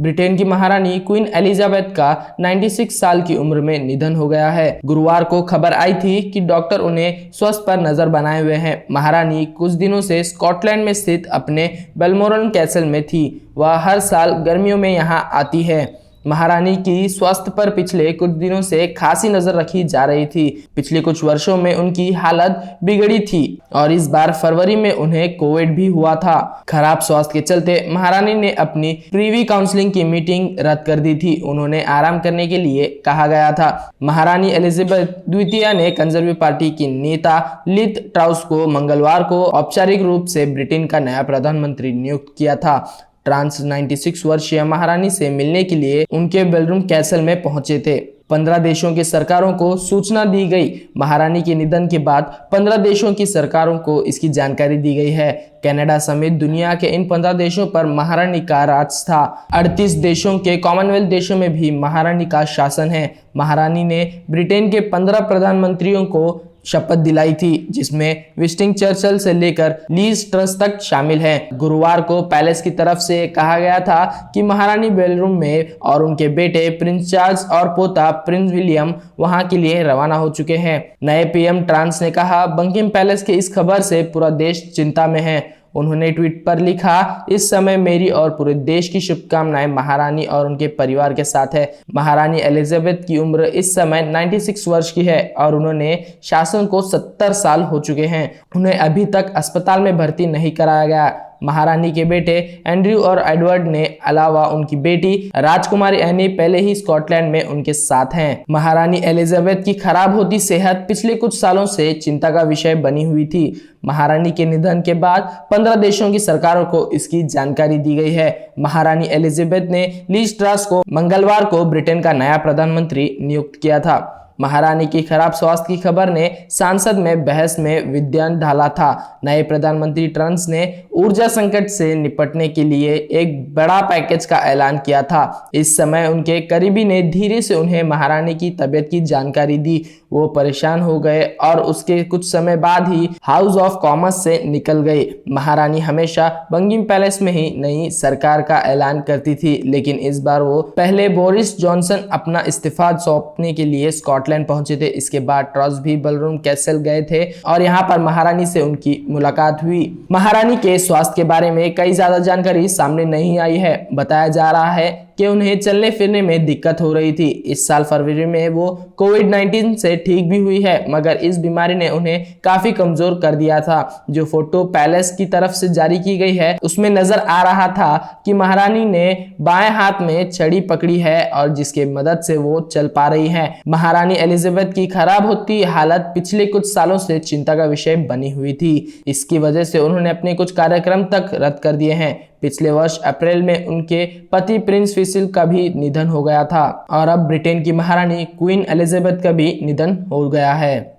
Britain की महारानी queen Elizabeth का 96 साल की उम्र में निधन हो गया है। गुरुवार को खबर आई थी कि डॉक्टर उन्हें स्वास्थ्य पर नजर बनाए हुए हैं। महारानी कुछ दिनों से स्कॉटलैंड में स्थित अपने बेलमोरल कैसल में थी। वह हर साल गर्मियों में यहां आती है। महारानी की स्वास्थ्य पर पिछले कुछ दिनों से खासी नजर रखी जा रही थी। पिछले कुछ वर्षों में उनकी हालत बिगड़ी थी और इस बार फरवरी में उन्हें कोविड भी हुआ था। खराब स्वास्थ्य के चलते महारानी ने अपनी प्रीवी काउंसलिंग की मीटिंग रद्द कर दी थी। उन्होंने आराम करने के लिए कहा गया था। महारानी एलिजाबेथ द्वितीय ने कंजर्वेटिव पार्टी की नेता लिज ट्राउस को मंगलवार को औपचारिक रूप से ब्रिटेन का नया प्रधानमंत्री नियुक्त किया था। ट्रांस 96 वर्षीय महारानी से मिलने के लिए उनके बेलरूम कैसल में पहुंचे थे। 15 देशों की सरकारों को सूचना दी गई। महारानी के निधन के बाद 15 देशों की सरकारों को इसकी जानकारी दी गई है। कनाडा समेत दुनिया के इन 15 देशों पर महारानी का राज था। 38 देशों के कॉमनवेल्थ देशों में भी महारानी का शासन है। महारानी ने ब्रिटेन के 15 प्रधानमंत्रियों को शपथ दिलाई थी, जिसमें विंस्टन चर्चिल से लेकर लीज ट्रस तक शामिल हैं। गुरुवार को पैलेस की तरफ से कहा गया था कि महारानी बेलरूम में और उनके बेटे प्रिंस चार्ल्स और पोता प्रिंस विलियम वहां के लिए रवाना हो चुके हैं। नए पीएम ट्रांस ने कहा, बकिंघम पैलेस के इस खबर से पूरा देश चिंता में है। उन्होंने ट्वीट पर लिखा, इस समय मेरी और पूरे देश की शुभकामनाएं महारानी और उनके परिवार के साथ है। महारानी एलिजाबेथ की उम्र इस समय 96 वर्ष की है और उन्होंने शासन को 70 साल हो चुके हैं। उन्हें अभी तक अस्पताल में भर्ती नहीं कराया गया। महारानी के बेटे एंड्रयू और एडवर्ड ने अलावा उनकी बेटी राजकुमारी एनी पहले ही स्कॉटलैंड में उनके साथ हैं। महारानी एलिजाबेथ की खराब होती सेहत पिछले कुछ सालों से चिंता का विषय बनी हुई थी। महारानी के निधन के बाद 15 देशों की सरकारों को इसकी जानकारी दी गई है। महारानी एलिजाबेथ ने लिज ट्रस को मंगलवार को ब्रिटेन का नया प्रधानमंत्री नियुक्त किया था। महारानी की खराब स्वास्थ्य की खबर ने संसद में बहस में विद्वान डाला था। नए प्रधानमंत्री ट्रस ने ऊर्जा संकट से निपटने के लिए एक बड़ा पैकेज का ऐलान किया था। इस समय उनके करीबी ने धीरे से उन्हें महारानी की तबीयत की जानकारी दी। वो परेशान हो गए और उसके कुछ समय बाद ही हाउस ऑफ कॉमन्स से निकल गई। महारानी हमेशा बकिंघम पैलेस में ही नई सरकार का ऐलान करती थी, लेकिन इस बार वो पहले बोरिस जॉनसन अपना इस्तीफा सौंपने के लिए स्कॉटलैंड पहुंचे थे। इसके बाद ट्रस भी बेलरूम कैसल गए थे और यहाँ पर महारानी से उनकी मुलाकात हुई। महारानी के स्वास्थ्य के बारे में कई ज्यादा जानकारी सामने नहीं आई है। बताया जा रहा है कि उन्हें चलने फिरने में दिक्कत हो रही थी। इस साल फरवरी में वो कोविड-19 से ठीक भी हुई है, मगर इस बीमारी ने उन्हें काफी कमजोर कर दिया था। जो फोटो पैलेस की तरफ से जारी की गई है उसमें नजर आ रहा था कि महारानी ने बाएं हाथ में छड़ी पकड़ी है और जिसके मदद से वो चल पा रही हैं। महारानी एलिजाबेथ की खराब होती हालत पिछले कुछ सालों से चिंता का विषय बनी हुई थी। इसकी वजह से उन्होंने अपने कुछ कार्यक्रम तक रद्द कर दिए हैं। पिछले वर्ष अप्रैल में उनके पति प्रिंस फिलिप का भी निधन हो गया था और अब ब्रिटेन की महारानी क्वीन एलिजाबेथ का भी निधन हो गया है।